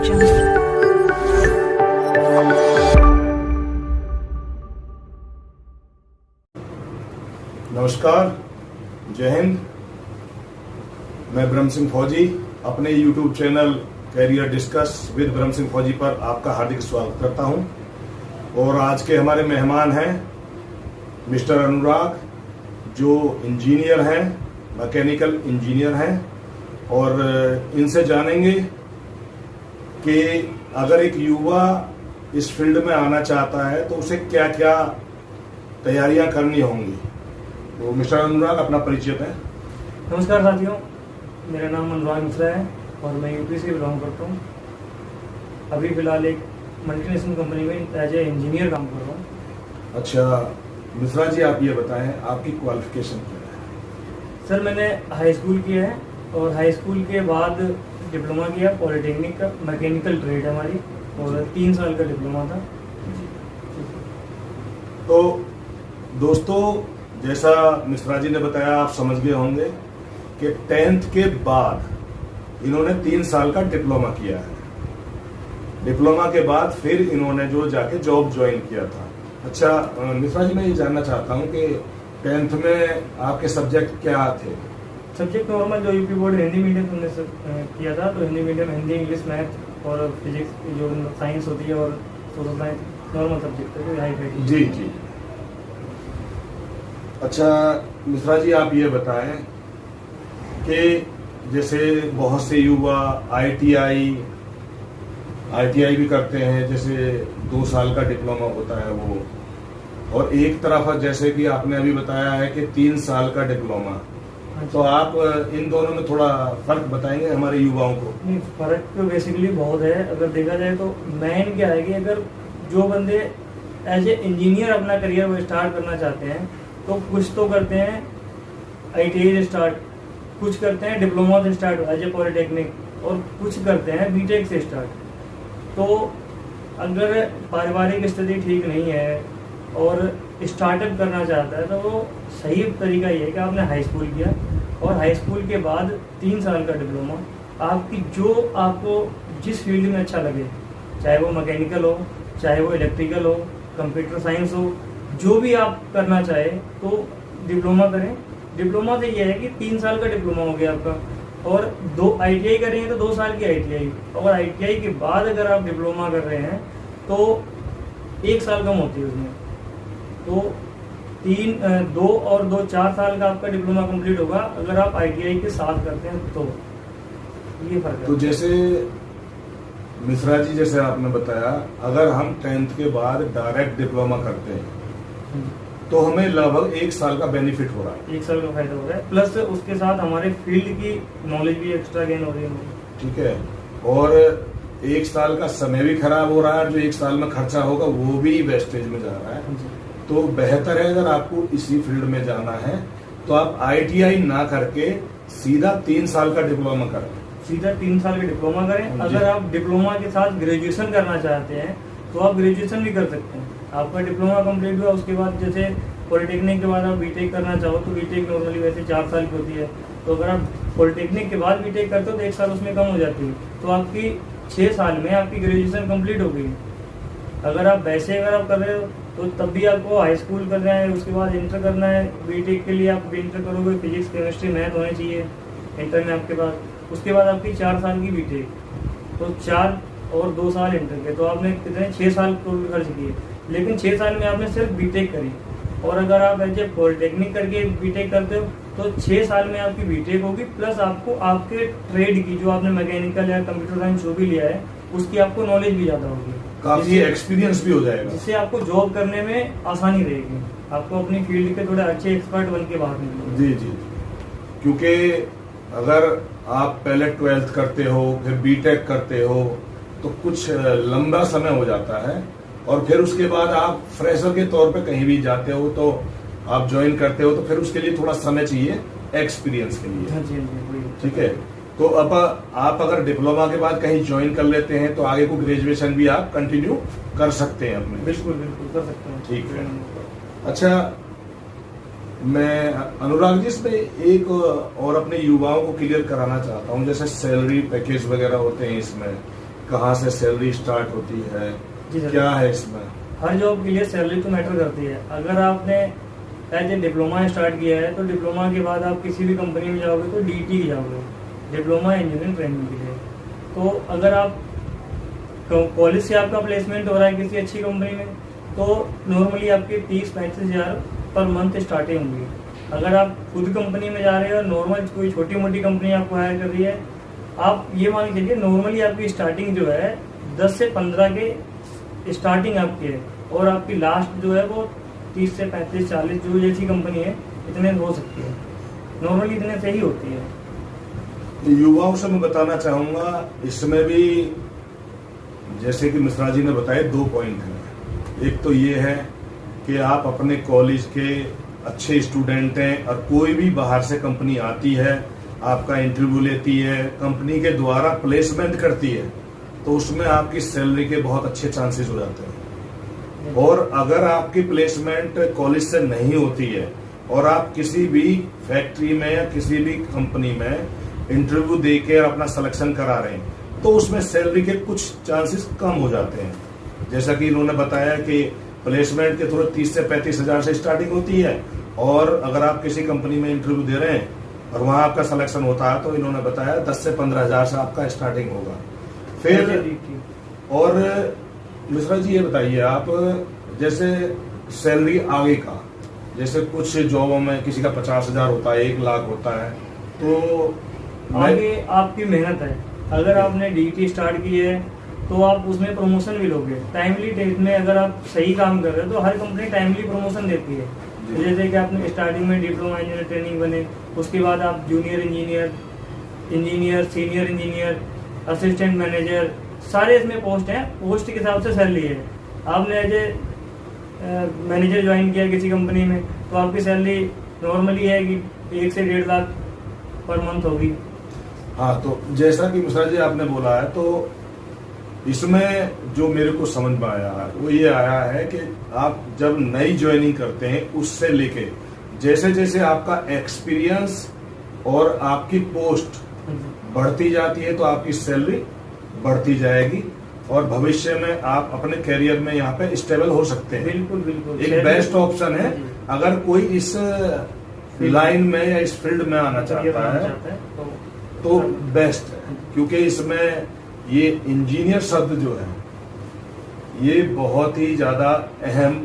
नमस्कार, जय हिंद। मैं ब्रह्म सिंह फौजी अपने YouTube channel career discuss with Brahm Singh फौजी पर आपका हार्दिक स्वागत करता हूं। और आज के हमारे मेहमान हैं मिस्टर अनुराग, जो इंजीनियर हैं, मैकेनिकल इंजीनियर हैं। और इनसे जानेंगे कि अगर एक युवा इस फील्ड में आना चाहता है तो उसे क्या क्या तैयारियां करनी होंगी। तो मिस्टर अनुराग, अपना परिचय दें। नमस्कार साथियों, मेरा नाम अनुराग मिश्रा है और मैं यूपी से बिलोंग करता हूँ। अभी फिलहाल एक मल्टीनेशनल कंपनी में एज ए इंजीनियर काम कर रहा हूँ। अच्छा मिश्रा जी, आप ये बताएं आपकी क्वालिफिकेशन क्या है। सर, मैंने हाई स्कूल किया है और हाई स्कूल के बाद डिप्लोमा किया पॉलिटेक्निक का। मैकेनिकल ट्रेड है हमारी और 3 साल का डिप्लोमा था। तो दोस्तों, जैसा मिश्रा जी ने बताया, आप समझ गए होंगे कि 10th के बाद इन्होंने 3 साल का डिप्लोमा किया है। डिप्लोमा के बाद फिर इन्होंने जो जाके जॉब ज्वाइन किया था। अच्छा मिश्रा जी, मैं ये जानना चाहता हूँ कि 10th में आपके सब्जेक्ट क्या थे। सब्जेक्ट नॉर्मल जो यूपी बोर्ड हिंदी मीडियम हमने किया था, तो Hindi medium Hindi, English, math और फिजिक्स जो साइंस होती है और सोशल साइंस नॉर्मल सब्जेक्ट है, हाई ग्रेड। जी जी। अच्छा मिश्रा जी, आप ये बताएं कि जैसे बहुत से युवा ITI भी करते हैं, जैसे 2 साल का डिप्लोमा होता है वो, और एक तरफ जैसे कि आपने अभी बताया है कि 3 साल का डिप्लोमा। तो आप इन दोनों में थोड़ा फर्क बताएंगे हमारे युवाओं को। नहीं, फर्क तो बेसिकली बहुत है। अगर देखा जाए तो मेन क्या है कि अगर जो बंदे एज ए इंजीनियर अपना करियर वो स्टार्ट करना चाहते हैं तो कुछ तो करते हैं ITI से स्टार्ट, कुछ करते हैं डिप्लोमा से स्टार्ट एज ए पॉलिटेक्निक, और कुछ करते हैं बीटेक से स्टार्ट। तो अगर पारिवारिक स्थिति ठीक नहीं है और स्टार्टअप करना चाहता है तो वो सही तरीका ये है कि आपने हाई स्कूल किया और हाई स्कूल के बाद 3 साल का डिप्लोमा, आपको जिस फील्ड में अच्छा लगे, चाहे वो मैकेनिकल हो, चाहे वो इलेक्ट्रिकल हो, कंप्यूटर साइंस हो, जो भी आप करना चाहे तो डिप्लोमा करें। डिप्लोमा से ये है कि 3 साल का डिप्लोमा हो गया आपका, और 2 ITI करेंगे तो 2 साल की ITI, और ITI के बाद अगर आप डिप्लोमा कर रहे हैं तो 1 साल कम होती है उसमें। तो 2 और 2 4 साल का आपका डिप्लोमा कंप्लीट होगा अगर आप ITI के साथ करते हैं तो। ये फर्क है। तो जैसे मिश्रा जी, जैसे आपने बताया, अगर हम 10th के बाद डायरेक्ट डिप्लोमा करते हैं तो हमें लगभग 1 साल का बेनिफिट हो रहा है। 1 साल का फायदा हो रहा है, प्लस उसके साथ हमारे फील्ड की नॉलेज भी एक्स्ट्रा गेन हो रही है। ठीक है। और 1 साल का समय भी खराब हो रहा है, जो 1 साल में खर्चा होगा वो भी वेस्टेज में जा रहा है। तो बेहतर है, अगर आपको इसी फील्ड में जाना है तो आप ITI ना करके सीधा 3 साल का डिप्लोमा करें। सीधा 3 साल का डिप्लोमा करें। अगर आप डिप्लोमा के साथ ग्रेजुएशन करना चाहते हैं तो आप ग्रेजुएशन भी कर सकते हैं। आपका डिप्लोमा कंप्लीट हुआ, उसके बाद जैसे पॉलिटेक्निक के बाद आप बीटेक करना चाहो तो बीटेक नॉर्मली वैसे 4 साल की होती है। तो अगर आप पॉलिटेक्निक के बाद बीटेक करते हो तो 1 साल उसमें कम हो जाती है, तो आपकी 6 साल में आपकी ग्रेजुएशन कंप्लीट हो गई। अगर आप कर रहे हो तो तब भी आपको हाई स्कूल करना है, उसके बाद इंटर करना है। बीटेक के लिए आप इंटर करोगे, फिजिक्स, केमिस्ट्री, मैथ होने चाहिए इंटर में आपके पास। उसके बाद आपकी 4 साल की बीटेक, तो 4 और 2 साल इंटर के, तो आपने कितने 6 साल टोटल खर्च किए। लेकिन 6 साल में आपने सिर्फ बीटेक करी, और अगर आप ऐसे पॉलिटेक्निक करके बीटेक करते हो तो 6 साल में आपकी बीटेक होगी, प्लस आपको आपके ट्रेड की, जो आपने मैकेनिकल या कंप्यूटर साइंस जो भी लिया है, उसकी आपको नॉलेज भी ज्यादा होगी, काफी एक्सपीरियंस भी हो जाएगा, जिससे आपको जॉब करने में आसानी रहेगी। आपको अपनी फील्ड के थोड़े अच्छे एक्सपर्ट बन के बाहर निकलोगे। जी जी। क्योंकि अगर आप पहले 12th करते हो, फिर बीटेक करते हो, तो कुछ लंबा समय हो जाता है, और फिर उसके बाद आप फ्रेशर के तौर पे कहीं भी जाते हो तो आप ज्वाइन करते हो, तो फिर उसके लिए थोड़ा समय चाहिए एक्सपीरियंस के लिए। ठीक है। तो अब आप अगर डिप्लोमा के बाद कहीं ज्वाइन कर लेते हैं तो आगे को ग्रेजुएशन भी आप कंटिन्यू कर सकते हैं अपने। बिल्कुल बिल्कुल कर सकते हैं। ठीक है। अच्छा, मैं अनुराग जी इसमें एक और अपने युवाओं को क्लियर कराना चाहता हूँ, जैसे सैलरी पैकेज वगैरह होते हैं इसमें, कहाँ से सैलरी स्टार्ट होती है, जी सर। क्या है इसमें? हर जॉब के लिए सैलरी तो मैटर करती है। अगर आपने एज ए डिप्लोमा स्टार्ट किया है तो डिप्लोमा के बाद आप किसी भी कंपनी में जाओगे तो डीटी की जाओगे, डिप्लोमा इंजीनियरिंग ट्रेनिंग के लिए। तो अगर आप कॉलेज से आपका प्लेसमेंट हो रहा है किसी अच्छी कंपनी में तो नॉर्मली आपकी 30-35 हज़ार पर मंथ स्टार्टिंग होंगी। अगर आप खुद कंपनी में जा रहे हो और नॉर्मल कोई छोटी मोटी कंपनी आपको हायर कर रही है, आप ये मान के चलिए नॉर्मली आपकी स्टार्टिंग जो है 10 से 15 के स्टार्टिंग आपकी है, और आपकी लास्ट जो है वो 30 से 35-40 जो जैसी कंपनी है इतने हो सकती है, नॉर्मली इतने से ही होती है। युवाओं से मैं बताना चाहूँगा, इसमें भी जैसे कि मिश्रा जी ने बताए 2 पॉइंट हैं। एक तो ये है कि आप अपने कॉलेज के अच्छे स्टूडेंट हैं और कोई भी बाहर से कंपनी आती है, आपका इंटरव्यू लेती है, कंपनी के द्वारा प्लेसमेंट करती है, तो उसमें आपकी सैलरी के बहुत अच्छे चांसेस हो जाते हैं। और अगर आपकी प्लेसमेंट कॉलेज से नहीं होती है और आप किसी भी फैक्ट्री में या किसी भी कंपनी में इंटरव्यू देके अपना सिलेक्शन करा रहे हैं, तो उसमें सैलरी के कुछ चांसेस कम हो जाते हैं। जैसा कि इन्होंने बताया कि प्लेसमेंट के थोड़े 30 से 35 हज़ार से स्टार्टिंग होती है, और अगर आप किसी कंपनी में इंटरव्यू दे रहे हैं और वहां आपका सिलेक्शन होता है तो इन्होंने बताया 10 से 15 हज़ार से आपका स्टार्टिंग होगा। फिर और मिश्रा जी ये बताइए आप, जैसे सैलरी आगे का, जैसे कुछ जॉबों में किसी का 50 हज़ार होता है, 1 लाख होता है, तो आगे आपकी मेहनत है। अगर आपने डीटी स्टार्ट की है तो आप उसमें प्रमोशन भी लोगे टाइमली डेट में। अगर आप सही काम कर रहे हो तो हर कंपनी टाइमली प्रमोशन देती है। जैसे कि आपने स्टार्टिंग में डिप्लोमा इंजीनियर ट्रेनिंग बने, उसके बाद आप junior engineer, senior engineer, assistant manager, सारे इसमें पोस्ट हैं। पोस्ट के हिसाब से सैलरी है। आपने एज ए मैनेजर ज्वाइन किया किसी कंपनी में तो आपकी सैलरी नॉर्मली है कि 1 से 1.5 लाख पर मंथ होगी। हाँ, तो जैसा कि मिश्रा जी आपने बोला है, तो इसमें जो मेरे को समझ में आया है वो ये आया है कि आप जब नई ज्वाइनिंग करते हैं उससे लेके जैसे जैसे आपका एक्सपीरियंस और आपकी पोस्ट बढ़ती जाती है तो आपकी सैलरी बढ़ती जाएगी और भविष्य में आप अपने करियर में यहाँ पे स्टेबल हो सकते हैं। बिल्कुल बिल्कुल, एक बेस्ट ऑप्शन है अगर कोई इस लाइन में या इस फील्ड में आना चाहता है तो बेस्ट है, क्योंकि इसमें ये इंजीनियर शब्द जो है ये बहुत ही ज्यादा अहम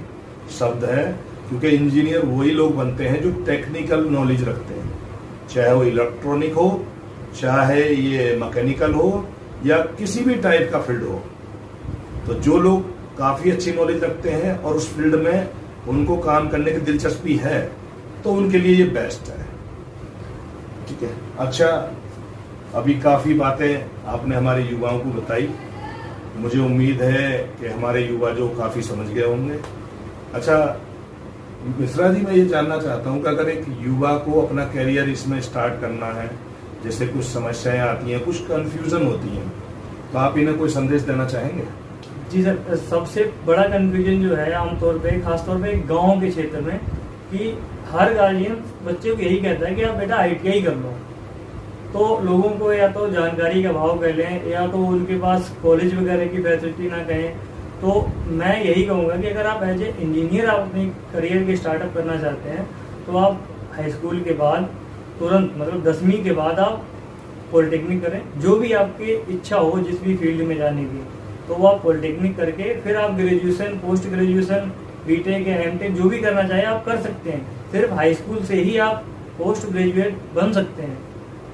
शब्द है, क्योंकि इंजीनियर वही लोग बनते हैं जो टेक्निकल नॉलेज रखते हैं, चाहे वो इलेक्ट्रॉनिक हो, चाहे ये मैकेनिकल हो या किसी भी टाइप का फील्ड हो। तो जो लोग काफी अच्छी नॉलेज रखते हैं और उस फील्ड में उनको काम करने की दिलचस्पी है तो उनके लिए ये बेस्ट है। ठीक है, अच्छा, अभी काफी बातें आपने हमारे युवाओं को बताई, मुझे उम्मीद है कि हमारे युवा जो काफी समझ गए होंगे। अच्छा मिश्रा जी, मैं ये जानना चाहता हूँ कि अगर एक युवा को अपना करियर इसमें स्टार्ट करना है, जैसे कुछ समस्याएं आती हैं, कुछ कंफ्यूजन होती हैं, तो आप इन्हें कोई संदेश देना चाहेंगे? जी सर, सबसे बड़ा कंफ्यूजन जो है आमतौर पे, खासतौर पे गांव के क्षेत्र में, कि हर गार्जियन बच्चे को यही कहता है कि आप बेटा ITI कर लो। तो लोगों को या तो जानकारी का अभाव कह लें या तो उनके पास कॉलेज वगैरह की फैसिलिटी ना कहें। तो मैं यही कहूँगा कि अगर आप एज ए इंजीनियर आप अपनी करियर की स्टार्टअप करना चाहते हैं तो आप हाई स्कूल के बाद तुरंत, मतलब 10वीं के बाद आप पॉलिटेक्निक करें। जो भी आपकी इच्छा हो जिस भी फील्ड में जाने की, तो वो आप पॉलिटेक्निक करके फिर आप ग्रेजुएशन, पोस्ट ग्रेजुएशन, बीटेक या एमटेक जो भी करना चाहे आप कर सकते हैं। सिर्फ हाई स्कूल से ही आप पोस्ट ग्रेजुएट बन सकते हैं।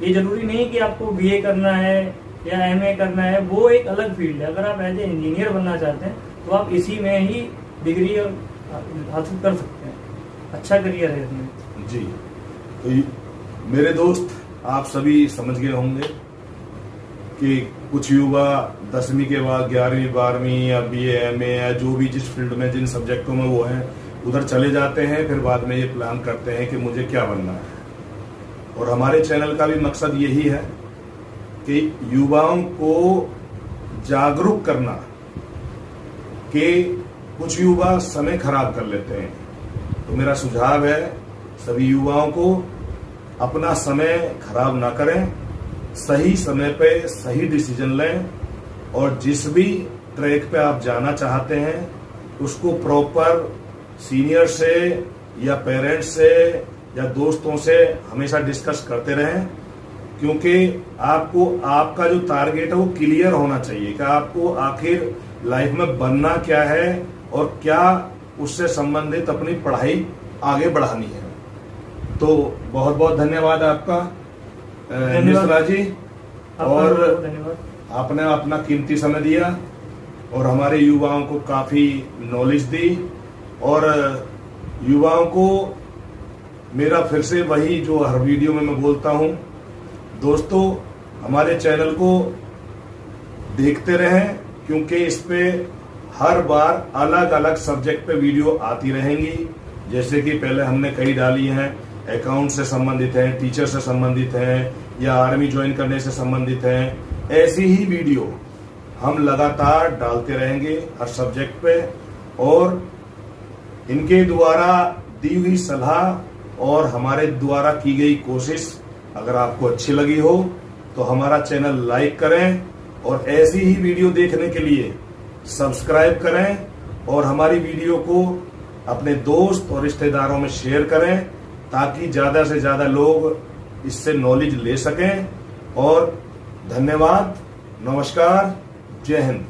ये जरूरी नहीं कि आपको BA करना है या MA करना है, वो एक अलग फील्ड है। अगर आप एज ए इंजीनियर बनना चाहते हैं तो आप इसी में ही डिग्री हासिल कर सकते हैं। अच्छा करियर है इसमें। जी, तो मेरे दोस्त आप सभी समझ गए होंगे कि कुछ युवा 10वीं के बाद 11वीं 12वीं या BA MA या जो भी जिस फील्ड में जिन सब्जेक्टों में वो हैं उधर चले जाते हैं, फिर बाद में ये प्लान करते हैं कि मुझे क्या बनना है। और हमारे चैनल का भी मकसद यही है कि युवाओं को जागरूक करना कि कुछ युवा समय खराब कर लेते हैं। तो मेरा सुझाव है सभी युवाओं को अपना समय खराब ना करें, सही समय पे सही डिसीजन लें और जिस भी ट्रैक पे आप जाना चाहते हैं उसको प्रॉपर सीनियर से या पेरेंट्स से या दोस्तों से हमेशा डिस्कस करते रहें, क्योंकि आपको आपका जो टारगेट है वो क्लियर होना चाहिए कि आपको आखिर लाइफ में बनना क्या है और क्या उससे संबंधित अपनी पढ़ाई आगे बढ़ानी है। तो बहुत बहुत धन्यवाद आपका मिश्रा जी, और धन्यवाद, आपने अपना कीमती समय दिया और हमारे युवाओं को काफी नॉलेज दी। और युवाओं को मेरा फिर से वही जो हर वीडियो में मैं बोलता हूं, दोस्तों हमारे चैनल को देखते रहें, क्योंकि इस पे हर बार अलग अलग सब्जेक्ट पे वीडियो आती रहेंगी। जैसे कि पहले हमने कई डाली हैं, अकाउंट से संबंधित हैं, टीचर से संबंधित हैं, या आर्मी ज्वाइन करने से संबंधित हैं। ऐसी ही वीडियो हम लगातार डालते रहेंगे हर सब्जेक्ट पे, और इनके द्वारा दी हुई सलाह और हमारे द्वारा की गई कोशिश अगर आपको अच्छी लगी हो तो हमारा चैनल लाइक करें, और ऐसी ही वीडियो देखने के लिए सब्सक्राइब करें, और हमारी वीडियो को अपने दोस्त और रिश्तेदारों में शेयर करें, ताकि ज्यादा से ज्यादा लोग इससे नॉलेज ले सकें। और धन्यवाद, नमस्कार, जय हिंद।